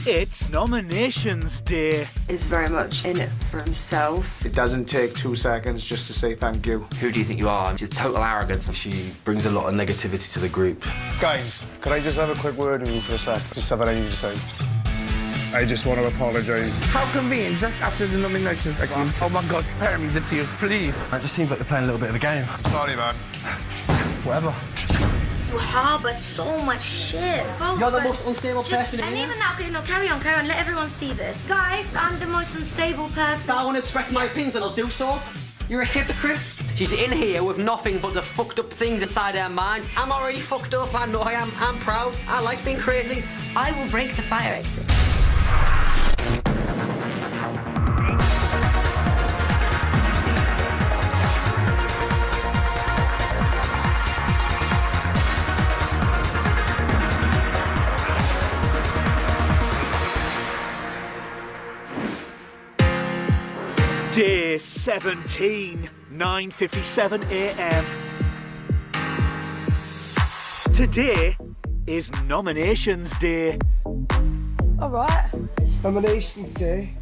It's nominations day. He's very much in it for himself. It doesn't take 2 seconds just to say thank you. Who do you think you are? Just total arrogance. She brings a lot of negativity to the group. Guys, could I just have a quick word with you for a sec? Just something I need to say. I just want to apologise. How convenient, just after the nominations again. Oh my God, spare me the tears, please. It just seems like they're playing a little bit of a game. Sorry, man. Whatever. You harbour so much shit. You're the most unstable person in And here. even now, carry on, let everyone see this. Guys, I'm the most unstable person. I want to express my opinions and I'll do so. You're a hypocrite. She's in here with nothing but the fucked up things inside her mind. I'm already fucked up, I know I am. I'm proud. I like being crazy. I will break the fire exit. Day 17, 9:57 a.m. Today is nominations day. All right. Nominations day.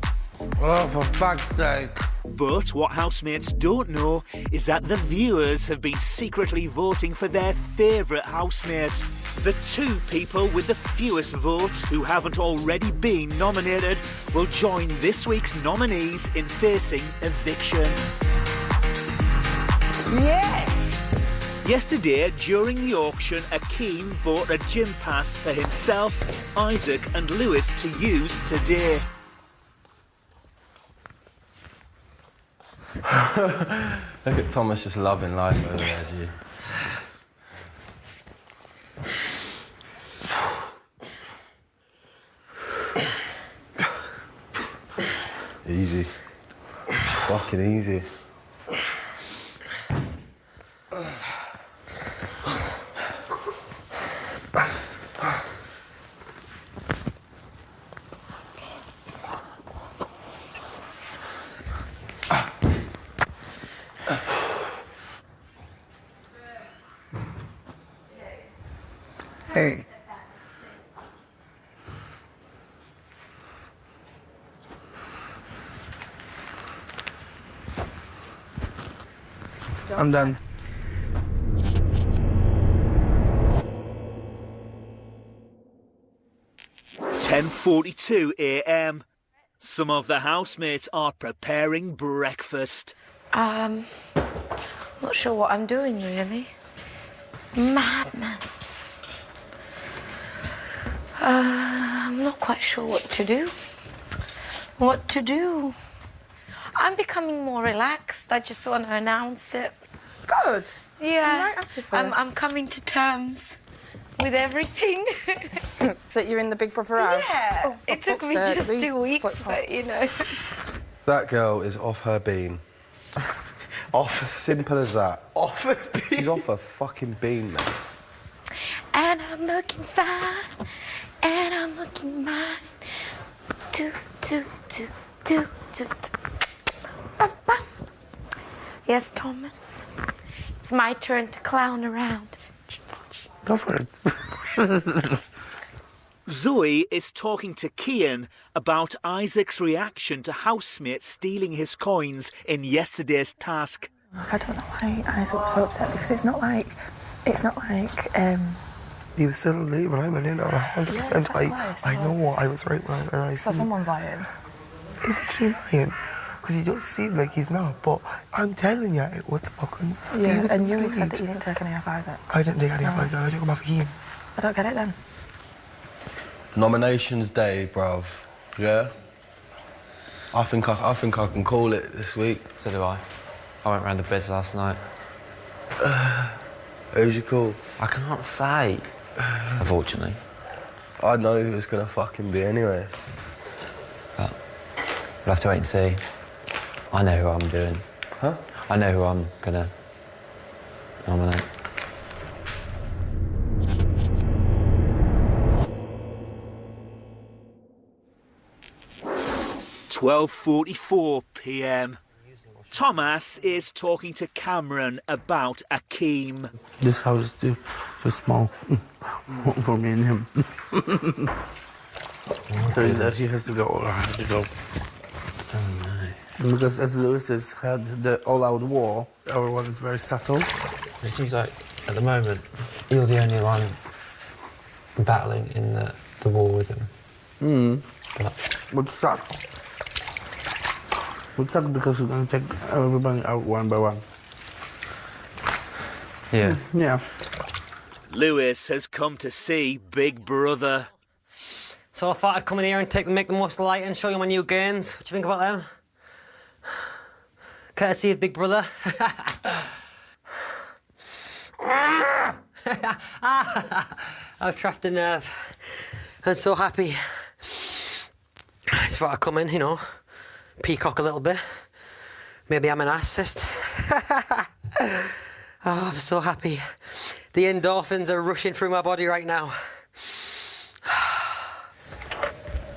Oh, for fuck's sake. But what housemates don't know is that the viewers have been secretly voting for their favourite housemate. The 2 people with the fewest votes who haven't already been nominated will join this week's nominees in facing eviction. Yes! Yesterday, during the auction, Akeem bought a gym pass for himself, Isaac and Lewis to use today. Look at Thomas just loving life over there, G. Easy. Fucking easy. Hey. I'm done. (10:42 a.m). Some of the housemates are preparing breakfast. Not sure what I'm doing, really. Madness. I'm not quite sure what to do. I'm becoming more relaxed. I just want to announce it. Good. Yeah. I'm I'm coming to terms with everything. that you're in the Big Brother house. Yeah. Oh, It took me fuck's just sake, 2 weeks, these but you know. That girl is off her bean. Off. Simple as that. Off her bean. She's off her fucking bean, man. And I'm looking fine, and I'm looking mine. Do. Bum, bum. Yes, Thomas. It's my turn to clown around. Go for it. Zoe is talking to Kian about Isaac's reaction to housemates stealing his coins in yesterday's task. I don't know why Isaac was so upset because it's not like. He was still late when I went in, 100%. I know I was right when I So someone's lying. Isn't he lying? Because he just seemed like he's not, but I'm telling you, it was fucking... Yeah, and you said that you didn't take any off Isaac. I didn't take any off Isaac, I took him off Ian. I don't get it then. Nominations day, bruv. Yeah? I think I can call it this week. So do I. I went round the beds last night. Who's you call? I can't say, unfortunately. I know who it's gonna fucking be anyway. But we'll have to wait and see. I know who I'm doing. Huh? I know who I'm gonna nominate. (12:44 p.m). Thomas is talking to Cameron about Akeem. This house is too small for me and him. So that he has to go. I have to go. Oh no. Because as Lewis has had the all-out war, everyone is very subtle. It seems like, at the moment, you're the only one battling in the war with him. Which sucks. Which sucks because we're going to take everybody out one by one. Yeah. Yeah. Lewis has come to see Big Brother. So I thought I'd come in here and make the most of the light and show you my new gains. What do you think about them? Courtesy of Big Brother. I've trapped a nerve. I'm so happy. Just thought I'd come in, you know, peacock a little bit. Maybe I'm an assist. Oh, I'm so happy. The endorphins are rushing through my body right now.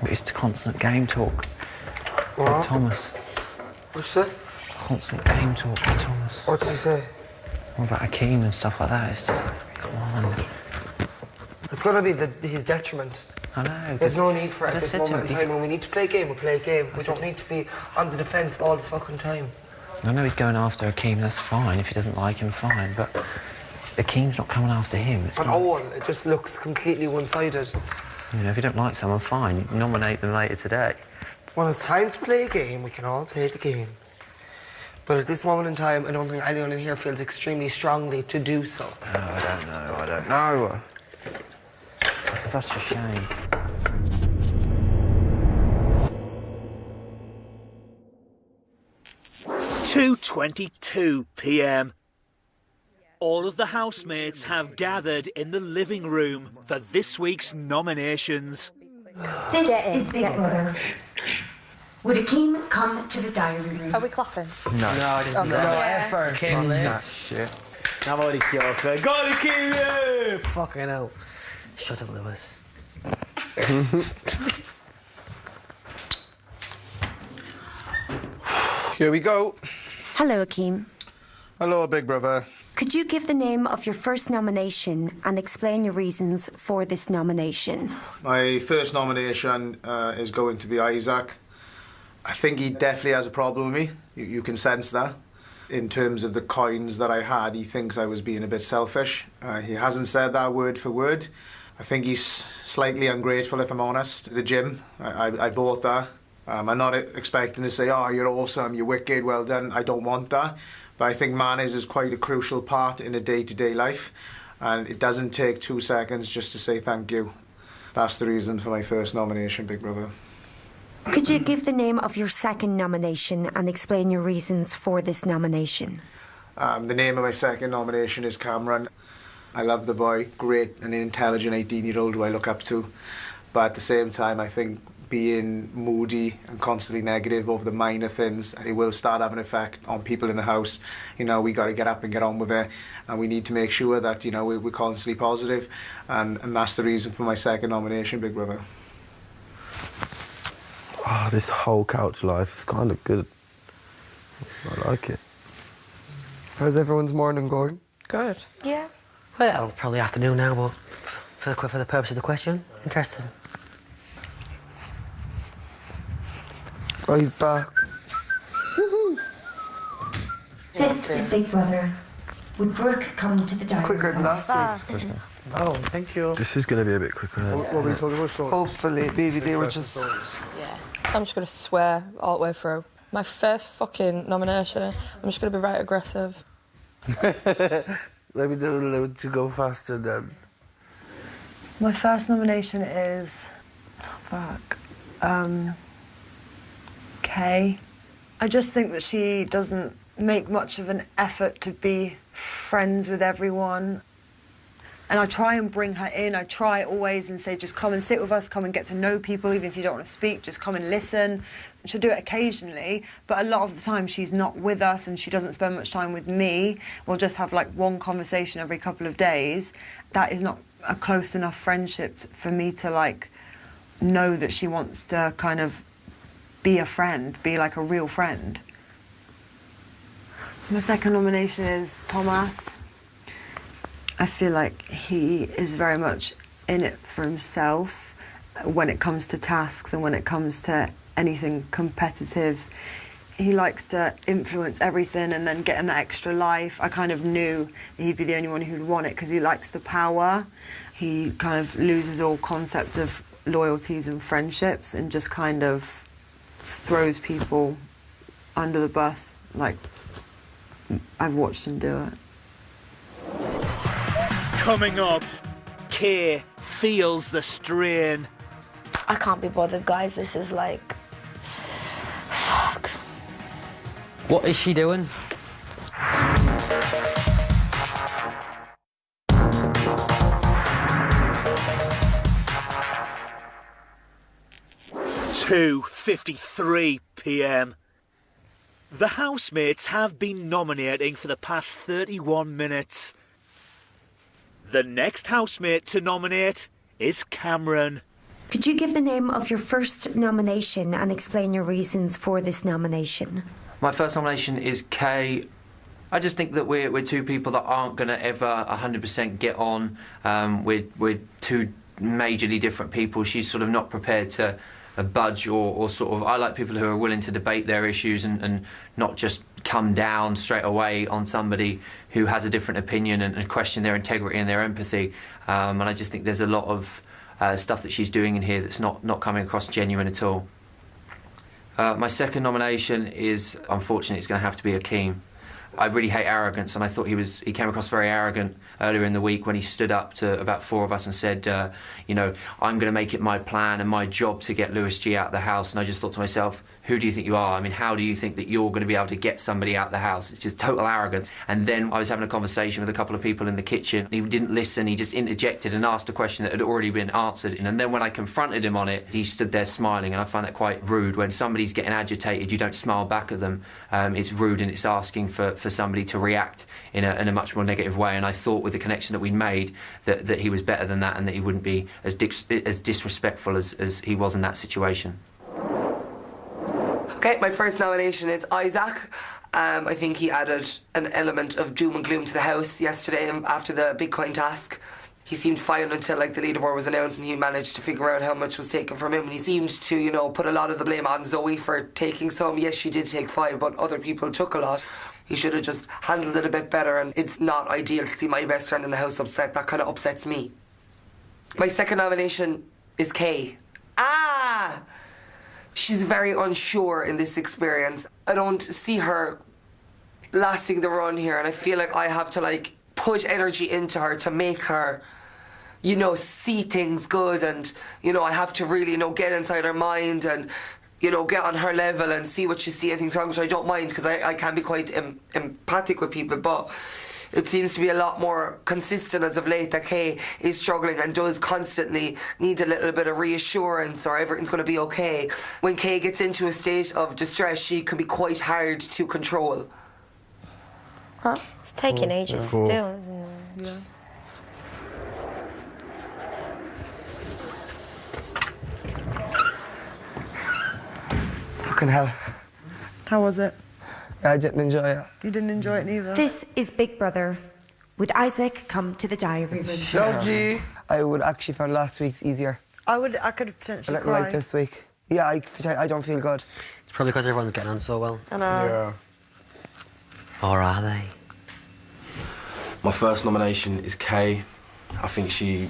It's constant game talk. What? With Thomas. What's that? Constant game talk with Thomas. What did he say? What about Akeem and stuff like that? It's just like, come on. It's gonna be his detriment. I know. There's no need for it I at just this said to moment in him, time. When we need to play a game, we play a game. We don't need to be on the defence all the fucking time. I know he's going after Akeem, that's fine. If he doesn't like him, fine. But Akeem's not coming after him. It's At all. It just looks completely one-sided. You know, if you don't like someone, fine. Nominate them later today. When it's time to play a game, we can all play the game. But at this moment in time, I don't think anyone in here feels extremely strongly to do so. Oh, I don't know. It's such a shame. 2:22 p.m. All of the housemates have gathered in the living room for this week's nominations. This is Big Brother. Would Akeem come to the diary room? Are we clapping? No. No, I didn't. No, at first. Came late. That shit. I've already killed her. Go on, Akeem, yeah! Fucking hell. Shut up, Lewis. Here we go. Hello, Akeem. Hello, Big Brother. Could you give the name of your first nomination and explain your reasons for this nomination? My first nomination is going to be Isaac. I think he definitely has a problem with me. You can sense that. In terms of the coins that I had, he thinks I was being a bit selfish. He hasn't said that word for word. I think he's slightly ungrateful, if I'm honest. The gym, I bought that. I'm not expecting to say, oh, you're awesome, you're wicked, well done. I don't want that. But I think manners is quite a crucial part in a day-to-day life. And it doesn't take 2 seconds just to say thank you. That's the reason for my first nomination, Big Brother. Could you give the name of your second nomination and explain your reasons for this nomination? The name of my second nomination is Cameron. I love the boy, great and intelligent 18-year-old who I look up to. But at the same time, I think being moody and constantly negative over the minor things, it will start having an effect on people in the house. You know, we got to get up and get on with it, and we need to make sure that, you know, we're constantly positive, and that's the reason for my second nomination, Big Brother. Oh, this whole couch life is kind of good. I like it. How's everyone's morning going? Good. Yeah. Well, probably afternoon now, but for the purpose of the question, interested. Oh, he's back. This is Big Brother. Would Brooke come to the diary Quicker than room? last week. Oh, thank you. This is going to be a bit quicker. What were we talking about? Hopefully, baby, they were just... Yeah. I'm just going to swear all the way through. My first fucking nomination, I'm just going to be right aggressive. Maybe they will let you go faster then. My first nomination is... Kay. I just think that she doesn't make much of an effort to be friends with everyone. And I try and bring her in. I try always and say, just come and sit with us, come and get to know people, even if you don't want to speak, just come and listen. She'll do it occasionally, but a lot of the time she's not with us and she doesn't spend much time with me. We'll just have like one conversation every couple of days. That is not a close enough friendship for me to like know that she wants to kind of be a friend, be like a real friend. My second nomination is Thomas. I feel like he is very much in it for himself, when it comes to tasks and when it comes to anything competitive. He likes to influence everything and then get in that extra life. I kind of knew that he'd be the only one who'd want it because he likes the power. He kind of loses all concept of loyalties and friendships and just kind of throws people under the bus. Like, I've watched him do it. Coming up, Kay feels the strain. I can't be bothered, guys. This is like... Fuck. What is she doing? (2:53 p.m). The housemates have been nominating for the past 31 minutes. The next housemate to nominate is Cameron. Could you give the name of your first nomination and explain your reasons for this nomination? My first nomination is Kay. I just think that we're two people that aren't going to ever 100% get on. We're two majorly different people. She's sort of not prepared to budge or sort of... I like people who are willing to debate their issues and not just come down straight away on somebody who has a different opinion and question their integrity and their empathy. And I just think there's a lot of stuff that she's doing in here that's not coming across genuine at all. My second nomination is, unfortunately, it's going to have to be Akeem. I really hate arrogance, and I thought he came across very arrogant earlier in the week when he stood up to about 4 of us and said, you know, I'm going to make it my plan and my job to get Louis G out of the house. And I just thought to myself, who do you think you are? I mean, how do you think that you're going to be able to get somebody out of the house? It's just total arrogance. And then I was having a conversation with a couple of people in the kitchen. He didn't listen. He just interjected and asked a question that had already been answered. And then when I confronted him on it, he stood there smiling, and I find that quite rude. When somebody's getting agitated, you don't smile back at them. It's rude, and it's asking for somebody to react in a much more negative way. And I thought with the connection that we'd made that he was better than that, and that he wouldn't be as disrespectful as he was in that situation. Okay, my first nomination is Isaac. I think he added an element of doom and gloom to the house yesterday after the big coin task. He seemed fine until the leaderboard was announced and he managed to figure out how much was taken from him. And he seemed to, put a lot of the blame on Zoe for taking some. Yes, she did take 5, but other people took a lot. He should have just handled it a bit better, and it's not ideal to see my best friend in the house upset. That kind of upsets me. My second nomination is Kay. She's very unsure in this experience. I don't see her lasting the run here, and I feel like I have to put energy into her to make her, see things good, and I have to really get inside her mind and get on her level and see what she sees and things wrong. So I don't mind, because I can be quite empathic with people, but it seems to be a lot more consistent as of late that Kay is struggling and does constantly need a little bit of reassurance or everything's going to be okay. When Kay gets into a state of distress, she can be quite hard to control. Huh? It's taking ages still, isn't it? Yeah. Fucking hell. How was it? I didn't enjoy it. You didn't enjoy it neither? This is Big Brother. Would Isaac come to the diary room? No, G. I would actually find last week's easier. I could have potentially I didn't like this week. Yeah, I don't feel good. It's probably because everyone's getting on so well. I know. Yeah. Or are they? My first nomination is Kay. I think she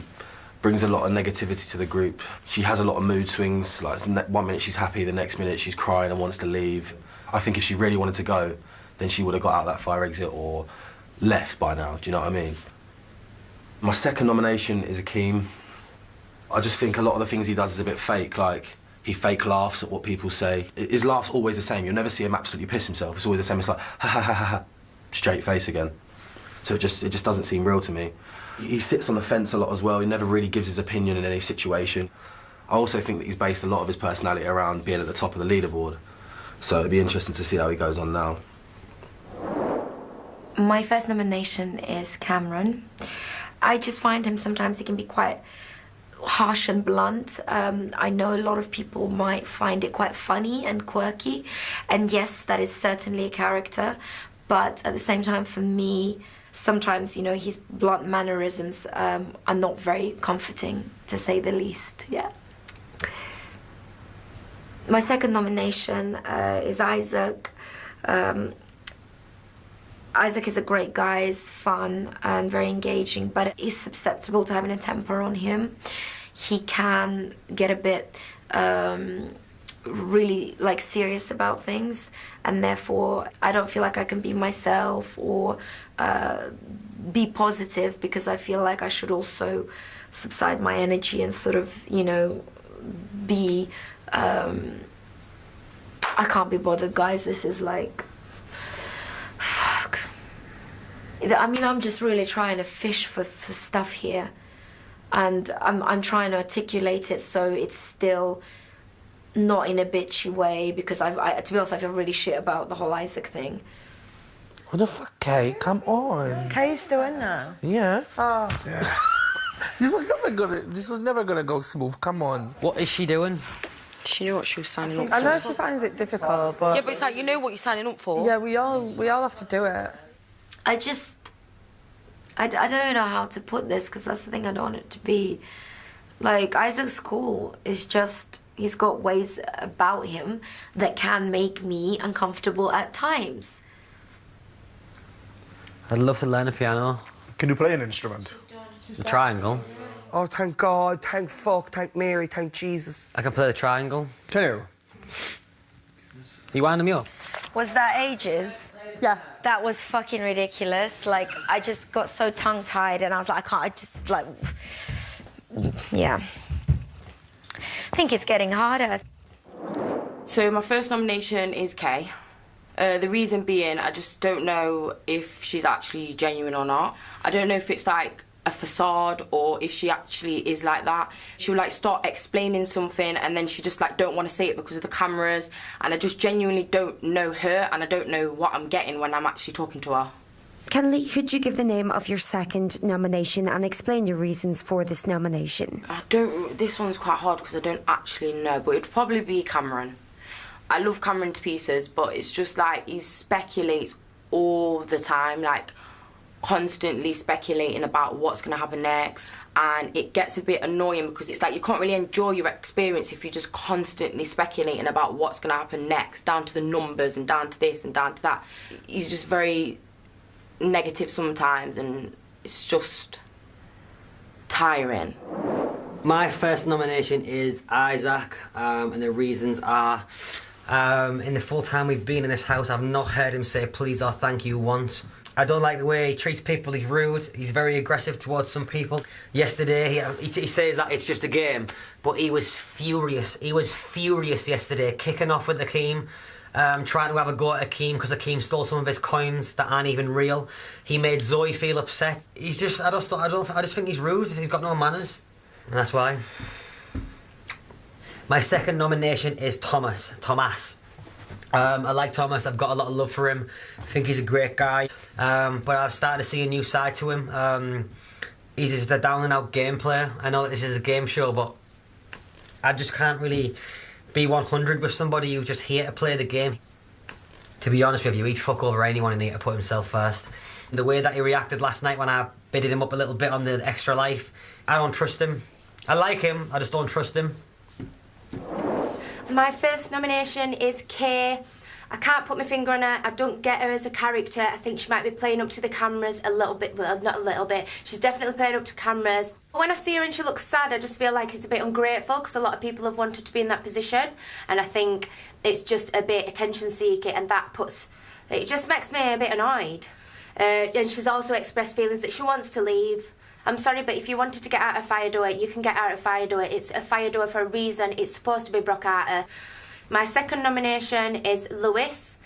brings a lot of negativity to the group. She has a lot of mood swings. Like, 1 minute she's happy, the next minute she's crying and wants to leave. I think if she really wanted to go, then she would have got out that fire exit or left by now, do you know what I mean? My second nomination is Akeem. I just think a lot of the things he does is a bit fake, like he fake laughs at what people say. His laugh's always the same. You'll never see him absolutely piss himself. It's always the same. It's like, ha ha ha ha ha, straight face again. So it just doesn't seem real to me. He sits on the fence a lot as well. He never really gives his opinion in any situation. I also think that he's based a lot of his personality around being at the top of the leaderboard. So it'd be interesting to see how he goes on now. My first nomination is Cameron. I just find him sometimes he can be quite harsh and blunt. I know a lot of people might find it quite funny and quirky, and yes, that is certainly a character, but at the same time, for me, sometimes, his blunt mannerisms are not very comforting, to say the least, yeah. My second nomination is Isaac. Isaac is a great guy, he's fun and very engaging, but he's susceptible to having a temper on him. He can get a bit really like serious about things, and therefore I don't feel like I can be myself or be positive, because I feel like I should also subside my energy and sort of, you know, be I can't be bothered, guys. This is like, fuck. I mean, I'm just really trying to fish for stuff here, and I'm trying to articulate it so it's still not in a bitchy way, because to be honest, I feel really shit about the whole Isaac thing. What the fuck, Kay? Come on. Kay's still in there. Yeah. Oh. Yeah. This was never gonna go smooth. Come on. What is she doing? She knew what she was signing up for. I know she finds it difficult, but... Yeah, but it's like, you know what you're signing up for. Yeah, we all have to do it. I don't know how to put this, because that's the thing I don't want it to be. Like, Isaac's cool. It's just, he's got ways about him that can make me uncomfortable at times. I'd love to learn the piano. Can you play an instrument? The triangle. Oh, thank God, thank fuck, thank Mary, thank Jesus. I can play the triangle. Can you? You winding me up? Was that ages? Yeah. That was fucking ridiculous. Like, I just got so tongue-tied and I was like, I just, like... Yeah. I think it's getting harder. So my first nomination is Kay. The reason being, I just don't know if she's actually genuine or not. I don't know if it's like a facade or if she actually is like that. She'll like start explaining something and then she just like don't want to say it because of the cameras, and I just genuinely don't know her and I don't know what I'm getting when I'm actually talking to her. Kennelly, could you give the name of your second nomination and explain your reasons for this nomination? This one's quite hard because I don't actually know, but it'd probably be Cameron. I love Cameron to pieces, but it's just like he speculates all the time, like constantly speculating about what's going to happen next, and it gets a bit annoying because it's like you can't really enjoy your experience if you're just constantly speculating about what's going to happen next, down to the numbers and down to this and down to that. He's just very negative sometimes and it's just tiring. My first nomination is Isaac, and the reasons are in the full time we've been in this house, I've not heard him say please or thank you once. I don't like the way he treats people. He's rude, he's very aggressive towards some people. Yesterday he says that it's just a game, but he was furious. He was furious yesterday, kicking off with Akeem, trying to have a go at Akeem because Akeem stole some of his coins that aren't even real. He made Zoe feel upset. He's just, I just think he's rude. He's got no manners, and that's why. My second nomination is Thomas. I like Thomas. I've got a lot of love for him. I think he's a great guy, but I've started to see a new side to him. He's just a down and out game player. I know that this is a game show, but I just can't really be 100 with somebody who's just here to play the game. To be honest with you, he'd fuck over anyone and need to put himself first. The way that he reacted last night when I bidded him up a little bit on the extra life, I don't trust him. I like him, I just don't trust him. My first nomination is Kay. I can't put my finger on her. I don't get her as a character. I think she might be playing up to the cameras a little bit. Well, not a little bit. She's definitely playing up to cameras. When I see her and she looks sad, I just feel like it's a bit ungrateful because a lot of people have wanted to be in that position. And I think it's just a bit attention-seeking, and that it just makes me a bit annoyed. And she's also expressed feelings that she wants to leave. I'm sorry, but if you wanted to get out of fire door, you can get out of fire door. It's a fire door for a reason. It's supposed to be Brock Arter. My second nomination is Lewis,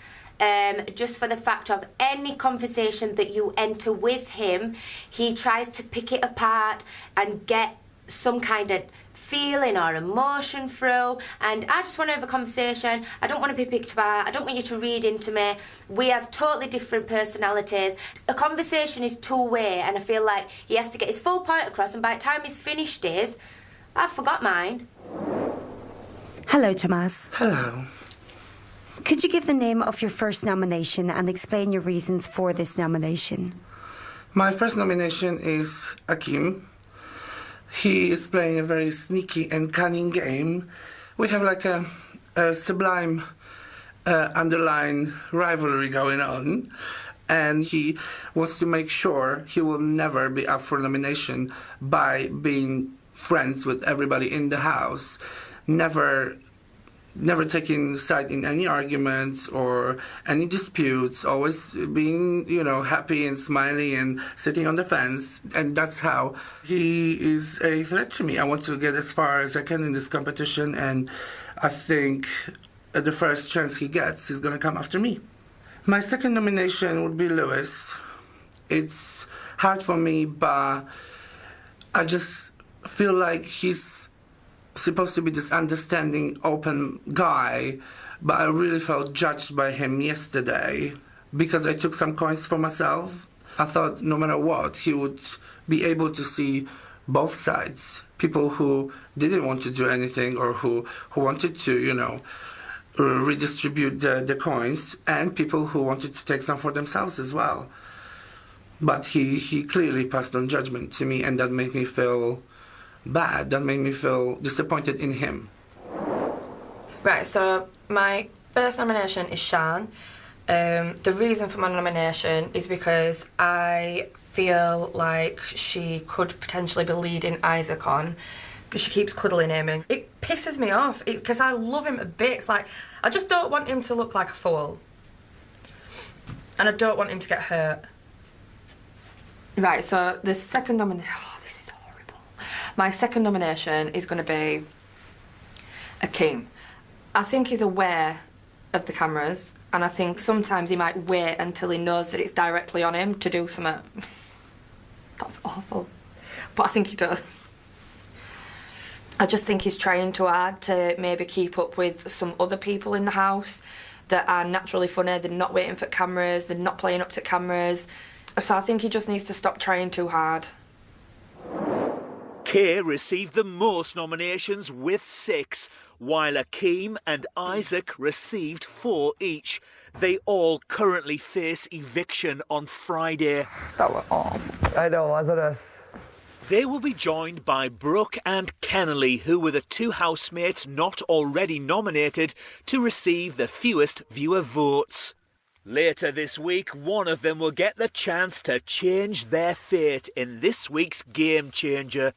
just for the fact of any conversation that you enter with him, he tries to pick it apart and get some kind of feeling or emotion through, and I just want to have a conversation. I don't want to be picked apart. I don't want you to read into me. We have totally different personalities. A conversation is two-way, and I feel like he has to get his full point across, and by the time he's finished his, I've forgot mine. Hello, Tomas. Hello. Could you give the name of your first nomination and explain your reasons for this nomination? My first nomination is Akeem. He is playing a very sneaky and cunning game. We have like a a sublime underlying rivalry going on, and he wants to make sure he will never be up for nomination by being friends with everybody in the house, never taking side in any arguments or any disputes, always being, happy and smiley and sitting on the fence. And that's how he is a threat to me. I want to get as far as I can in this competition, and I think at the first chance he gets, he's going to come after me. My second nomination would be Lewis. It's hard for me, but I just feel like he's supposed to be this understanding, open guy, but I really felt judged by him yesterday because I took some coins for myself. I thought no matter what, he would be able to see both sides. People who didn't want to do anything or who wanted to, redistribute the coins, and people who wanted to take some for themselves as well. But he clearly passed on judgment to me, and that made me feel bad. That made me feel disappointed in him. Right, so my first nomination is Sian. The reason for my nomination is because I feel like she could potentially be leading Isaac on, because she keeps cuddling him, and it pisses me off because I love him a bit. It's like, I just don't want him to look like a fool, and I don't want him to get hurt. Right, so the second nomination, this is horrible. My second nomination is going to be Akeem. I think he's aware of the cameras, and I think sometimes he might wait until he knows that it's directly on him to do something. That's awful, but I think he does. I just think he's trying too hard to maybe keep up with some other people in the house that are naturally funny. They're not waiting for cameras, they're not playing up to cameras. So I think he just needs to stop trying too hard. Kay received the most nominations with 6, while Akeem and Isaac received 4 each. They all currently face eviction on Friday. That was awful. I know, wasn't it? They will be joined by Brooke and Kennelly, who were the 2 housemates not already nominated to receive the fewest viewer votes. Later this week, one of them will get the chance to change their fate in this week's Game Changer.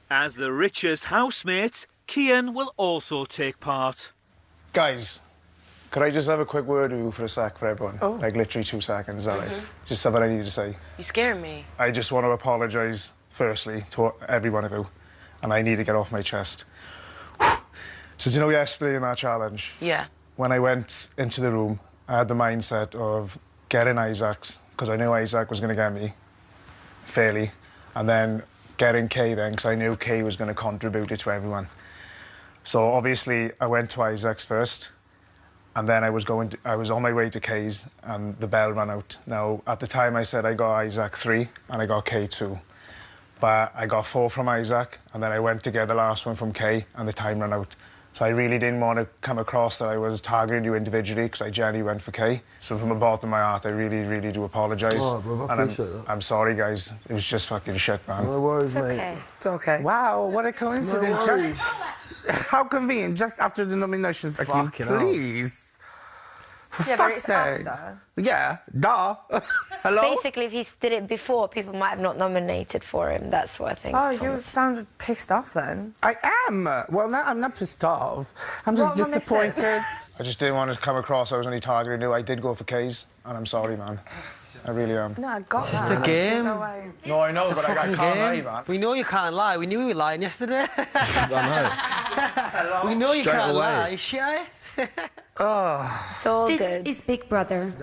As the richest housemate, Kian will also take part. Guys, could I just have a quick word with you for a sec for everyone? Oh. Like literally 2 seconds, is that right? Just something I need to say. You scaring me. I just want to apologise, firstly, to every one of you, and I need to get off my chest. So, do you know yesterday in that challenge? Yeah. When I went into the room, I had the mindset of getting Isaac's, because I knew Isaac was going to get me, fairly, and then getting Kay then, because I knew Kay was going to contribute it to everyone. So obviously, I went to Isaac's first, and then I was on my way to Kay's, and the bell ran out. Now, at the time, I said I got Isaac 3, and I got Kay 2. But I got 4 from Isaac, and then I went to get the last one from Kay, and the time ran out. So I really didn't want to come across that I was targeting you individually, because I genuinely went for Kay. So from the bottom of my heart, I really, really do apologise. Oh, bro, I appreciate that. I'm sorry, guys. It was just fucking shit, man. No worries, It's mate. okay. It's okay. Wow, what a coincidence. No worries. How convenient, just after the nominations, Akeem, Fucking hell. please. For Yeah, but fuck's it's sake. after. Yeah, duh. Hello? Basically, if he did it before, people might have not nominated for him. That's what I think. Oh, you Thomas. sounded pissed off then. I am. Well, no, I'm not pissed off. I'm just What am I missing? disappointed. I just didn't want to come across I was only targeting you. I did go for Kay's, and I'm sorry, man. I really am. No, I got It's that. just a game. No way. No, I know, It's a but I fucking can't lie, game. man. We know you can't lie. We knew you were lying yesterday. I know. We know you Straight can't away. lie. Shit. It's all This good. is Big Brother.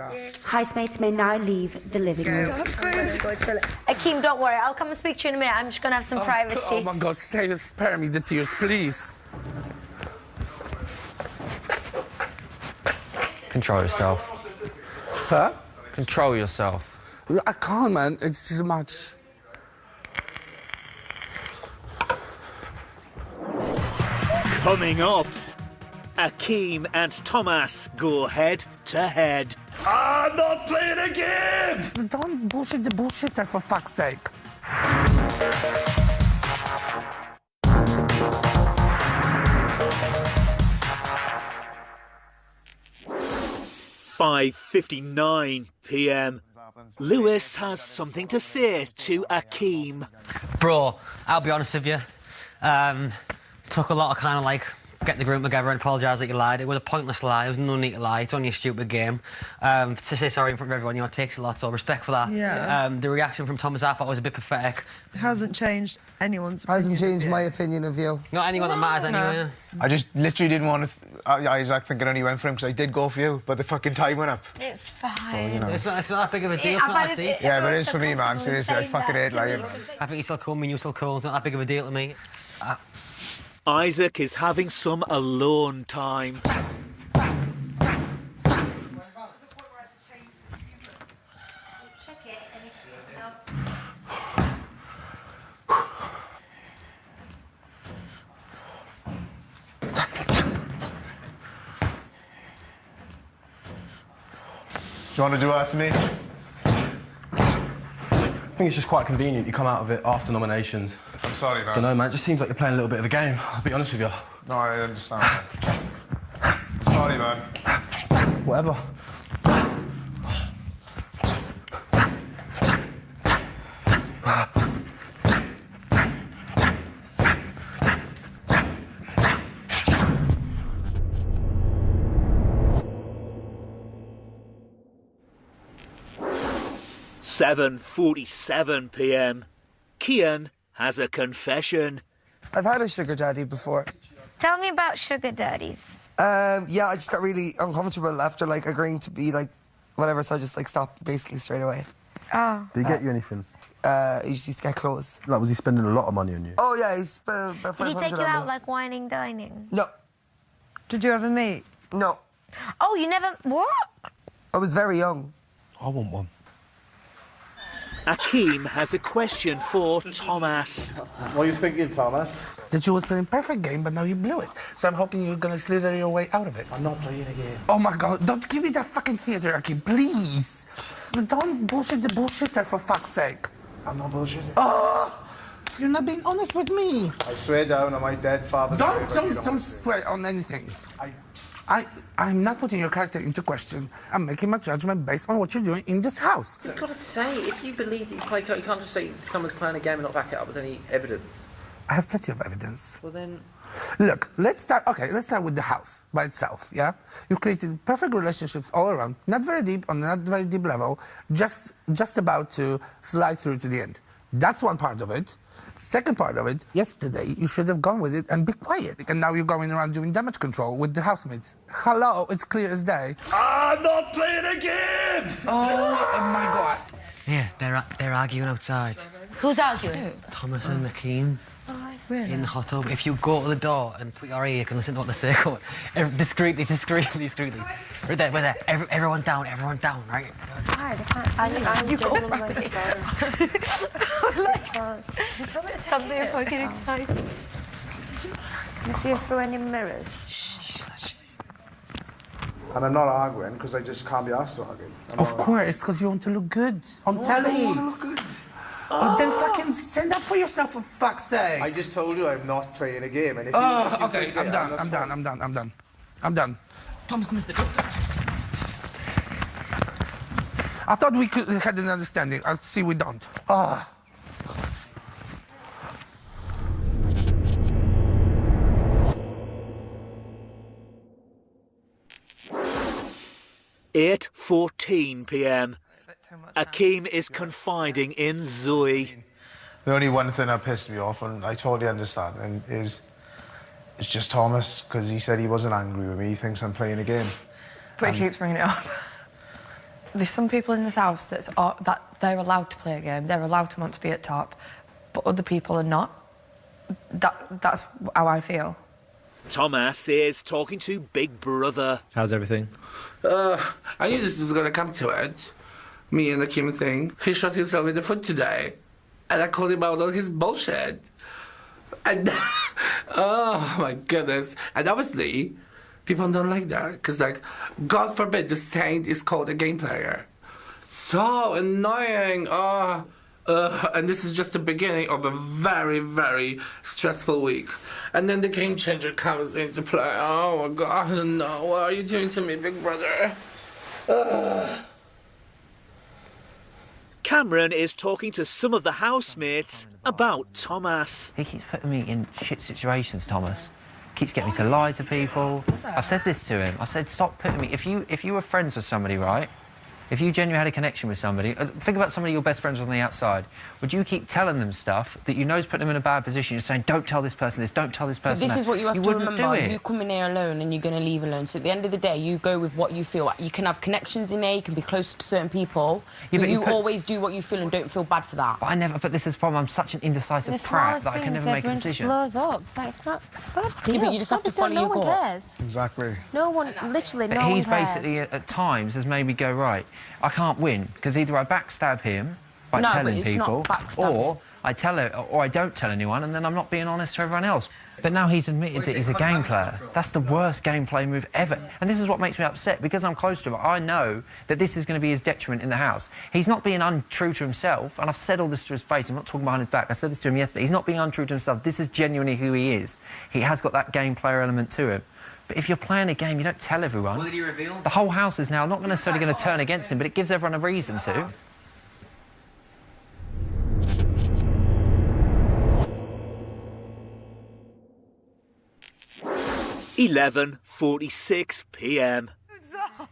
Housemates may now leave the living room. Akeem, don't worry. I'll come and speak to you in a minute. I'm just going to have some privacy. Oh my God, spare me the tears, please. Control yourself. Huh? Control yourself. I can't, man. It's too much. Coming up, Akeem and Thomas go head to head. I'm not playing a game! Don't bullshit the bullshitter, for fuck's sake. 5:59 p.m. Lewis has something to say to Akeem. Bro, I'll be honest with you. Took a lot of kind of like get the group together and apologise that you lied. It was a pointless lie. There was no need to lie. It's only a stupid game. To say sorry in front of everyone, you know, it takes a lot. So respect for that. Yeah. The reaction from Thomas, I thought was a bit pathetic. It hasn't changed anyone's opinion. Hasn't changed my opinion of you. Not anyone that matters anyway. I just literally didn't want Isaac thinking I only went for him because I did go for you, but the fucking time went up. It's fine. So, you know. It's not that big of a deal. It's not that deep. Yeah, but it is for me, man. Seriously, I fucking hate lying. I think you're still cool, me and you're still cool. It's not that big of a deal to me. Isaac is having some alone time. Do you want to do that to me? I think it's just quite convenient you come out of it after nominations. I'm sorry, man. Don't know, man. It just seems like you're playing a little bit of a game. I'll be honest with you. No, I understand. Sorry, man. Whatever. $7:47 p.m. Kian has a confession. I've had a sugar daddy before. Tell me about sugar daddies. Yeah, I just got really uncomfortable after like agreeing to be like whatever, so I just like stopped basically straight away. Oh. Did he get you anything? He just used to get clothes. Like, was he spending a lot of money on you? Oh yeah, he spent about 500 Did he take you on out me. like whining, dining? No. Did you ever meet? No. Oh, you never... What? I was very young. I want one. Akeem has a question for Thomas. What are you thinking, Thomas? That you was playing perfect game, but now you blew it. So I'm hoping you're gonna slither your way out of it. I'm not playing a game. Oh my God! Don't give me that fucking theater, Akeem, please. Don't bullshit the bullshitter for fuck's sake. I'm not bullshitting. Oh, you're not being honest with me. I swear down on my dead father's grave. Don't swear on anything. I'm not putting your character into question. I'm making my judgment based on what you're doing in this house. You've got to say, if you believe that you play, you can't just say someone's playing a game and not back it up with any evidence. I have plenty of evidence. Well then... Look, let's start with the house by itself, yeah? You created perfect relationships all around, not very deep, on a not very deep level, just about to slide through to the end. That's one part of it. Second part of it, yesterday you should have gone with it and be quiet. And now you're going around doing damage control with the housemates. Hello, it's clear as day. I'm not playing a game! Oh my God. Yeah, they're arguing outside. Who's arguing? Thomas and Akeem. Really? In the hot tub. If you go to the door and put your ear, you can listen to what they say. Discreetly. We're there. Everyone down, right? You can't write it down. Something fucking exciting. Can I see us through any mirrors? Shh. And I'm not arguing because I just can't be asked to argue. Of course, because you want to look good. I'm telling you. I want to look good. Oh, then fucking stand up for yourself, for fuck's sake. I just told you I'm not playing a game. And if okay, I'm I'm done. Thomas, come Mr. Cook. I thought we could had an understanding. I see we don't. Ah. 8:14 p.m. Akeem is confiding in Zoe. The only one thing that pissed me off, and I totally understand, and it's just Thomas, because he said he wasn't angry with me. He thinks I'm playing a game. But he keeps bringing it up. There's some people in this house that they're allowed to play a game. They're allowed to want to be at top, but other people are not. That's how I feel. Thomas is talking to Big Brother. How's everything? I knew this was going to come to it. Me and the Kim thing. He shot himself in the foot today. And I called him out on his bullshit. And, oh my goodness. And obviously, people don't like that. Because, like, God forbid the saint is called a game player. So annoying. And this is just the beginning of a very, very stressful week. And then the game changer comes into play. Oh my God, no. What are you doing to me, Big Brother? Cameron is talking to some of the housemates about Thomas. He keeps putting me in shit situations, Thomas. Keeps getting me to lie to people. I've said this to him. I said, stop putting me... If you were friends with somebody, right? If you genuinely had a connection with somebody, think about somebody you're best friends with on the outside. Would you keep telling them stuff that you know is putting them in a bad position? You're saying, don't tell this person this, don't tell this person But this that. is what you have to wouldn't remember. do it. You come in here alone and you're going to leave alone. So at the end of the day, you go with what you feel. You can have connections in there, you can be close to certain people, Yeah, but but you always do what you feel and don't feel bad for that. But I never... But this is the problem. I'm such an indecisive prat that I can never make a decision. Blows up. Like, it's not a deal. Yeah, but you just have to follow your gut. No one cares. Exactly. No one, literally, But no one he's cares. basically, at times, has made me go, right, I can't win, because either I backstab him by No, but telling it's not people, backstabbing. or I tell it, or I don't tell anyone, and then I'm not being honest to everyone else. But now he's admitted that he's a game player. That's the worst gameplay move ever. And this is what makes me upset, because I'm close to him. I know that this is going to be his detriment in the house. He's not being untrue to himself, and I've said all this to his face. I'm not talking behind his back. I said this to him yesterday. He's not being untrue to himself. This is genuinely who he is. He has got that game player element to him. But if you're playing a game, you don't tell everyone. What did he reveal? The whole house is now not necessarily going to turn against him, but it gives everyone a reason to. £11:46 p.m.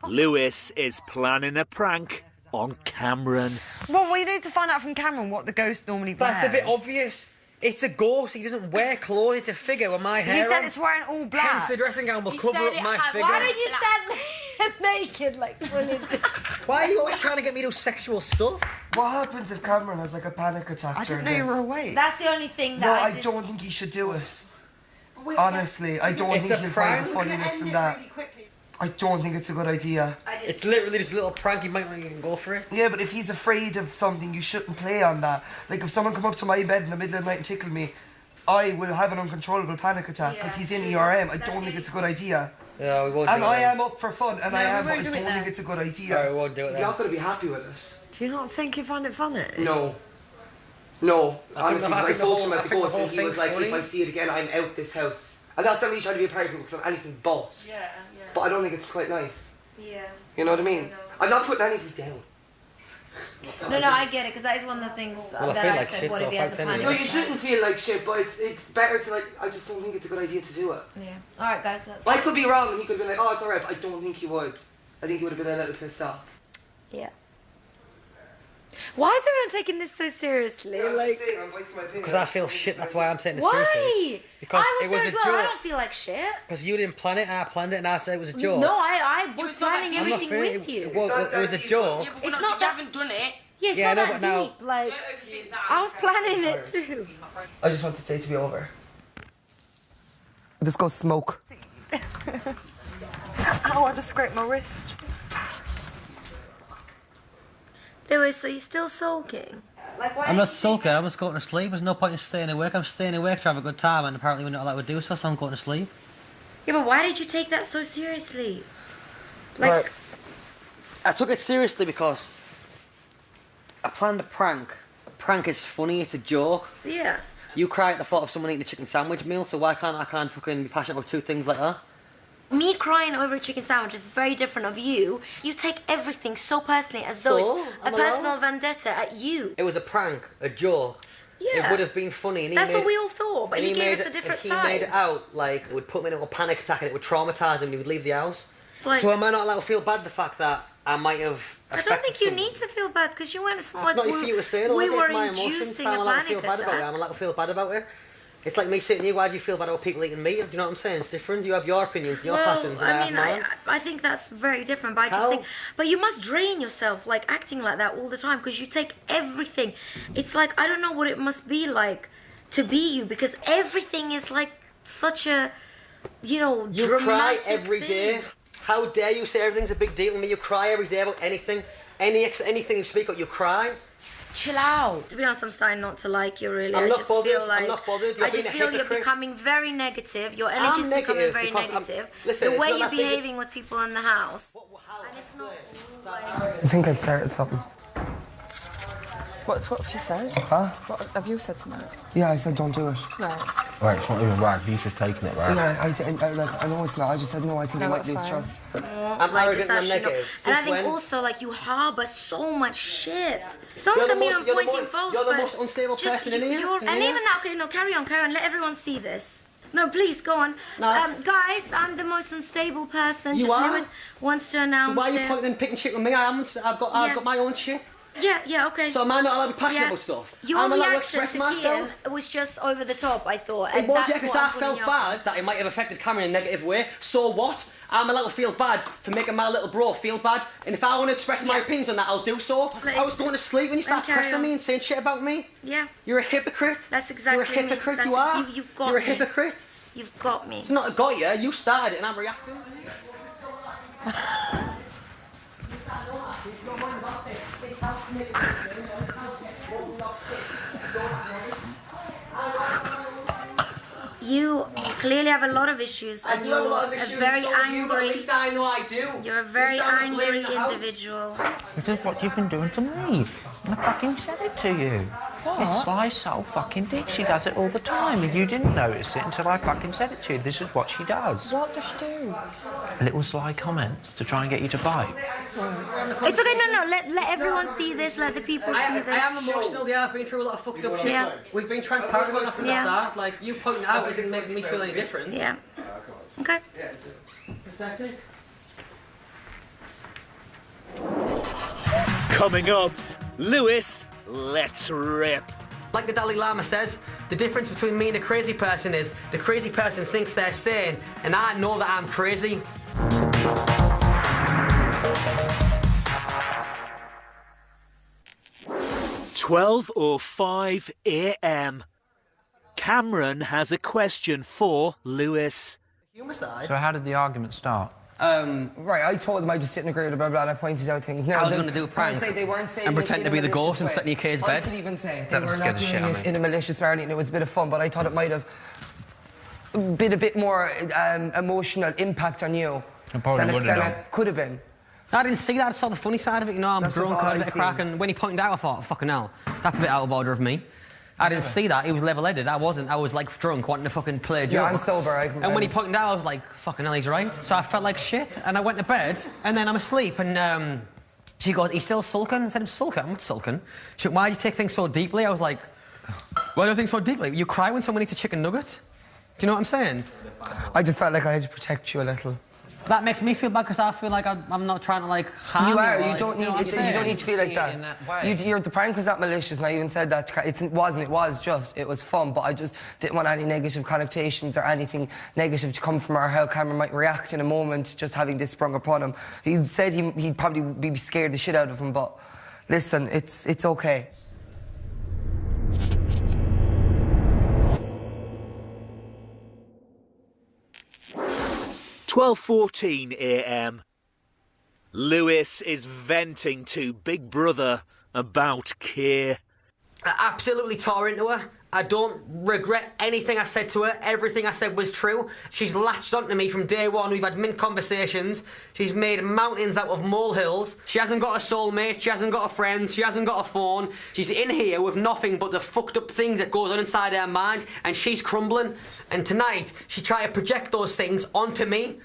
Lewis is planning a prank on Cameron. Well, we need to find out from Cameron what the ghost normally wears. That's a bit obvious. It's a ghost. He doesn't wear clothes. It's a figure with my hair He said on. it's wearing all black. Hence the dressing gown will cover up my figure. Why don't you stand naked, like, fully? Why are you always trying to get me to do sexual stuff? What happens if Cameron has like a panic attack? I didn't know you were awake. That's the only thing that No, I I don't think he should do it. Honestly, I don't It's think a he'll find the prank. funniness in that. I don't think it's a good idea. It's literally just a little prank. You might not even go for it. Yeah, but if he's afraid of something, you shouldn't play on that. Like, if someone come up to my bed in the middle of the night and tickle me, I will have an uncontrollable panic attack because he's in ERM. I don't think it's a good idea. No, we won't do And it. I am up for fun, and No, I we am, but I won't do it don't then. think it's a good idea. No, we won't do it He's then. not going to be happy with us. Do you not think you find it funny? No. No, honestly, I because I think the spoke to whole- him I at the think the ghost whole and he was thing's like, funny. if I see it again, I'm out this house. And that's not me trying to be a party because I'm anything but. Yeah. But I don't think it's quite nice. Yeah. You know what I mean? I'm not putting anything down. No, I get it, because that is one of the things Well, I that feel I like said, shit, what so if he if I has a tell panic you- No, you attack? shouldn't feel like shit, but it's better to like, I just don't think it's a good idea to do it. Yeah. Alright, guys, that's... I could be wrong and he could have been like, oh, it's alright, but I don't think he would. I think he would have been a little pissed off. Yeah. Why is everyone taking this so seriously? Like... Because I feel shit. That's why I'm taking it Why? seriously. Because I it was was there a as well. I joke. don't feel like shit. Because you didn't plan it, and I planned it, and I said it was a joke. No, I was planning I'm not everything fair. with you. It was a joke. It's not that... haven't done it. Yeah, it's Yeah, I not know, that but now- deep. Like, I was planning it too. I just want today to be over. Let's go smoke. Oh, I just scraped my wrist. Lewis, so you still sulking? Like, why I'm not sulking, I'm just going to sleep. There's no point in staying awake. I'm staying awake to have a good time, and apparently we're not allowed to do so, so I'm going to sleep. Yeah, but why did you take that so seriously? Like, Right. I took it seriously because I planned a prank. A prank is funny, it's a joke. yeah. You cry at the thought of someone eating a chicken sandwich meal, so why can't I fucking be passionate about two things like that? Me crying over a chicken sandwich is very different of you. You take everything so personally as though So? it's a I'm allowed? personal vendetta at you. It was a prank, a joke. Yeah. It would have been funny. And he That's made, what we all thought, but and he gave made us a it- different and he made side. it out like it would put me into a panic attack and it would traumatise him and he would leave the house. It's like- So am I not allowed to feel bad the fact that I might have I don't affected think you someone? need to feel bad because you weren't. It's not It's like not for you to say, though, we is it? were It's my emotions. inducing I'm a allowed to panic feel bad about it. attack. I'm allowed to feel bad about it. It's like me saying to you, why do you feel bad about people eating meat? Do you know what I'm saying? It's different. You have your opinions, your passions, and I I mean, have mine. I think that's very different. But I just How? think, but you must drain yourself like acting like that all the time because you take everything. It's like I don't know what it must be like to be you because everything is like such a, You cry dramatic every day. thing. How dare you say everything's a big deal to me? You cry every day about anything. Anything you speak about, you cry. Chill out. To be honest, I'm starting not to like you really. I'm I not just bothered. feel I'm like not bothered. You're I just being a feel you're hypocrite. becoming very negative. Your energy's I'm becoming negative very because I'm- negative. listen, the it's way not you're that big a- behaving with people in the house. And it's not I think I've started something. What have you said? Huh? What have you said to me? Yeah, I said don't do it. Right. Right, it's not even right. He's just taking it, right? Yeah, I know it's not. I just said no. I think I might lose trust. I'm arrogant and I'm negative. And I think also, like, you harbour so much shit. Someone can be on pointing faults, You're the most unstable person in here. And even that, okay, no, carry on. Let everyone see this. No, please, go on. No. Guys, I'm the most unstable person. You just are? Lewis wants to announce So why are you it. pointing and picking shit with me? I've got my own shit. Yeah, okay. So am I not allowed to be passionate about stuff? Your I'm allowed to reaction express to myself? Kian was just over the top, I thought. It And was, that's yeah, because what I I'm putting felt up. bad that it might have affected Cameron in a negative way. So what? I'm allowed to feel bad for making my little bro feel bad. And if I want to express my opinions on that, I'll do so. I was going to sleep when you start pressing me and saying shit about me. Yeah. You're a hypocrite. That's exactly You're a hypocrite, me. you are. You've got You're a me. hypocrite. You've got me. It's not a got you. You started it and I'm reacting. You clearly have a lot of issues, and you're a very angry. At least I know I do. You're a very angry individual. This is what you've been doing to me. I fucking said it to you. This sly soul fucking dick. She does it all the time, and you didn't notice it until I fucking said it to you. This is what she does. What does she do? Little sly comments to try and get you to bite. It's okay, no. Let everyone see this. Let the people see this. I am emotional. Yeah, I've been through a lot of fucked up shit. Yeah. We've been transparent about that from the Yeah. start. Like, you pointing it out isn't making me feel any different. Yeah. Okay. Coming up, Lewis, let's rip. Like the Dalai Lama says, the difference between me and a crazy person is the crazy person thinks they're sane, and I know that I'm crazy. "12:05 a.m. Cameron has a question for Lewis. So how did the argument start? Right, I told them I just didn't agree with blah, blah, and I pointed out things. Now, I was going to do a prank they weren't saying and it pretend in to a be the malicious ghost and way. sit in your kid's I bed. could even say That they would were scare not the shit doing out it of me. in a malicious way, and it was a bit of fun, but I thought it might have been a bit more emotional impact on you than it could have been. I didn't see that. I saw the funny side of it. You know, I'm That's drunk, just all I had a I bit of seen. crack, and when he pointed out, I thought, fucking hell, that's a bit out of order of me. I didn't see that. He was level-headed. I wasn't. I was, like, drunk, wanting to fucking play a joke. Yeah, I'm sober. And when he pointed out, I was like, fucking hell, he's right. So I felt like shit, and I went to bed, and then I'm asleep, and she goes, he's still sulking? I said, I'm sulking. I'm not sulking. She went, why do you take things so deeply? I was like, why do I think so deeply? You cry when someone eats a chicken nugget? Do you know what I'm saying? I just felt like I had to protect you a little. That makes me feel bad because I feel like I'm not trying to, like, harm you. You are. Or, You like, don't you know what I'm need. saying? You don't need to feel like that. The prank was not malicious, and I even said that. It wasn't. It was just. It was fun, but I just didn't want any negative connotations or anything negative to come from our how Cameron might react in a moment, just having this sprung upon him. He said he'd probably be scared the shit out of him, but listen, it's okay. "12:14 a.m. Lewis is venting to Big Brother about Kay. I absolutely tore into her. I don't regret anything I said to her. Everything I said was true. She's latched onto me from day one. We've had mint conversations. She's made mountains out of molehills. She hasn't got a soulmate. She hasn't got a friend. She hasn't got a phone. She's in here with nothing but the fucked up things that goes on inside her mind, and she's crumbling. And tonight, she tried to project those things onto me.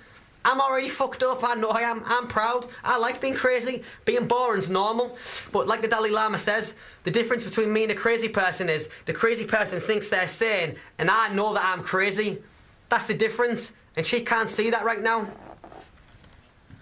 I'm already fucked up, I know I am. I'm proud. I like being crazy. Being boring's normal. But like the Dalai Lama says, the difference between me and a crazy person is the crazy person thinks they're sane, and I know that I'm crazy. That's the difference, and she can't see that right now.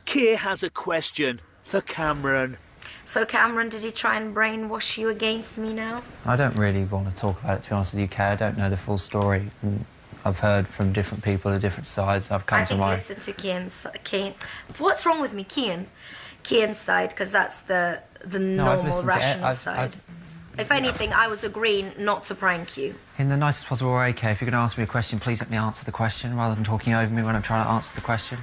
Kay has a question for Cameron. So, Cameron, did he try and brainwash you against me now? I don't really want to talk about it, to be honest with you, Kay. I don't know the full story. And I've heard from different people at different sides. I've come I to think my... listen to Kian. What's wrong with me, Kian? Kian's side, because that's the normal, rational side. If anything, I was agreeing not to prank you. In the nicest possible way, Kay, if you're going to ask me a question, please let me answer the question rather than talking over me when I'm trying to answer the question.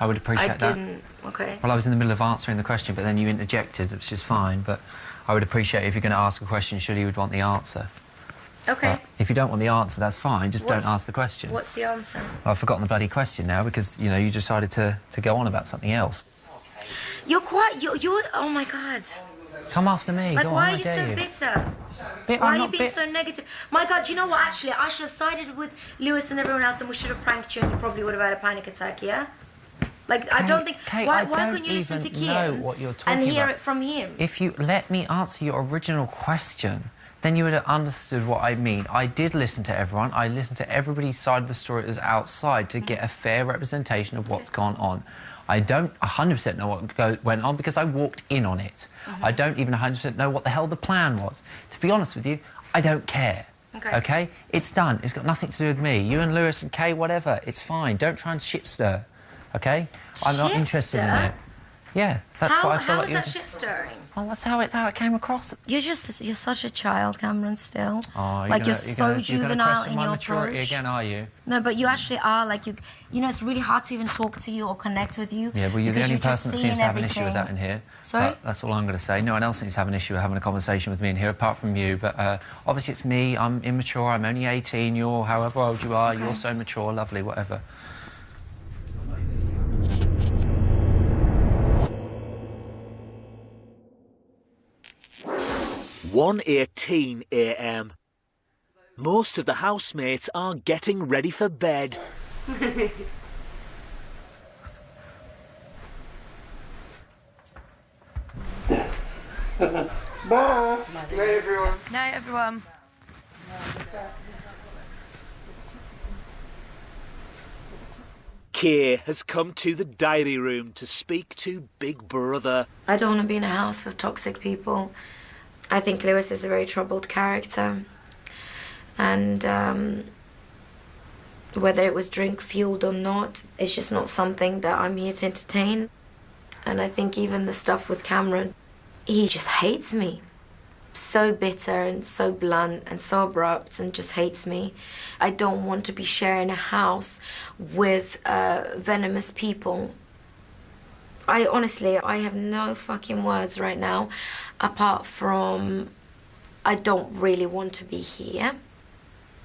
I would appreciate that. I didn't. Okay. Well, I was in the middle of answering the question, but then you interjected, which is fine, but I would appreciate if you're going to ask a question, surely you would want the answer. Okay. But if you don't want the answer, that's fine, just don't ask the question. What's the answer? Well, I've forgotten the bloody question now because, you know, you decided to go on about something else. You're oh my God. Come after me. Like, Go why on, are you so bitter? Bit, Why I'm are you not being bit- so negative? My God, do you know what? Actually, I should have sided with Lewis and everyone else, and we should have pranked you, and you probably would have had a panic attack. Yeah. Like, I don't think. Kate, why I don't couldn't you listen to even know Kian what you're talking and hear about. it from him? If you let me answer your original question, then you would have understood what I mean. I did listen to everyone. I listened to everybody's side of the story that was outside to get a fair representation of what's gone on. I don't 100% know what went on because I walked in on it. I don't even 100% know what the hell the plan was. To be honest with you, I don't care. Okay? It's done. It's got nothing to do with me. You and Lewis and Kay, whatever. It's fine. Don't try and shit stir. Okay? I'm not interested in it. Yeah, that's what I feel like you're... How is that shit stirring? Well, that's how it came across. You're such a child, Cameron, still. Oh, like, you're so juvenile in your maturity approach. again, are you? No, but you actually are. Like, you know, it's really hard to even talk to you or connect with you. Yeah, well, you're the only person that seems to have an issue with that in here. Sorry? That's all I'm going to say. No one else seems to have an issue with having a conversation with me in here, apart from you. But obviously it's me. I'm immature. I'm only 18. You're however old you are. Okay. You're so mature, lovely, whatever. 1:18 a.m. Most of the housemates are getting ready for bed. Bye. Night, everyone. Night, everyone. Kay has come to the diary room to speak to Big Brother. I don't want to be in a house of toxic people. I think Lewis is a very troubled character. And whether it was drink-fueled or not, it's just not something that I'm here to entertain. And I think even the stuff with Cameron, he just hates me. So bitter and so blunt and so abrupt and just hates me. I don't want to be sharing a house with venomous people. I have no fucking words right now, apart from I don't really want to be here.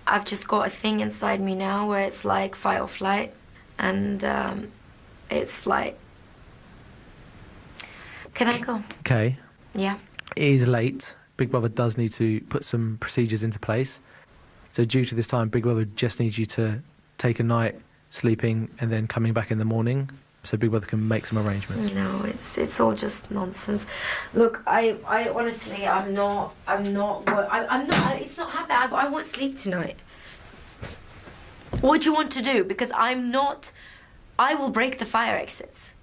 I've just got a thing inside me now where it's like fight or flight, and it's flight. Can I go? Okay. Yeah. It is late. Big Brother does need to put some procedures into place. So due to this time, Big Brother just needs you to take a night sleeping and then coming back in the morning, so Big Brother can make some arrangements. No, it's all just nonsense. Look, I honestly, I'm not, it's not happening. I won't sleep tonight. What do you want to do? Because I will break the fire exits.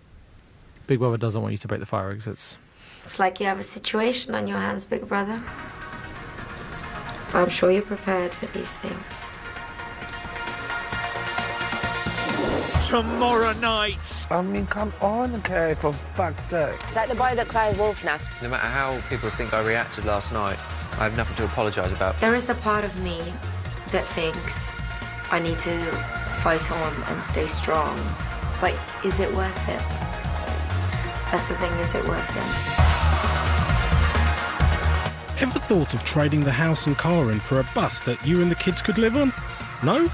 Big Brother doesn't want you to break the fire exits. It's like you have a situation on your hands, Big Brother. I'm sure you're prepared for these things. Tomorrow night. I mean, come on, okay, for fuck's sake. It's like the boy that cries wolf now. No matter how people think I reacted last night, I have nothing to apologise about. There is a part of me that thinks I need to fight on and stay strong. But is it worth it? That's the thing, is it worth it? Ever thought of trading the house and car in for a bus that you and the kids could live on? No?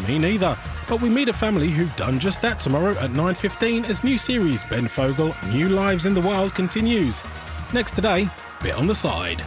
Me neither. But we meet a family who've done just that tomorrow at 9:15 as new series Ben Fogle, New Lives in the Wild continues. Next today, Bit on the Side.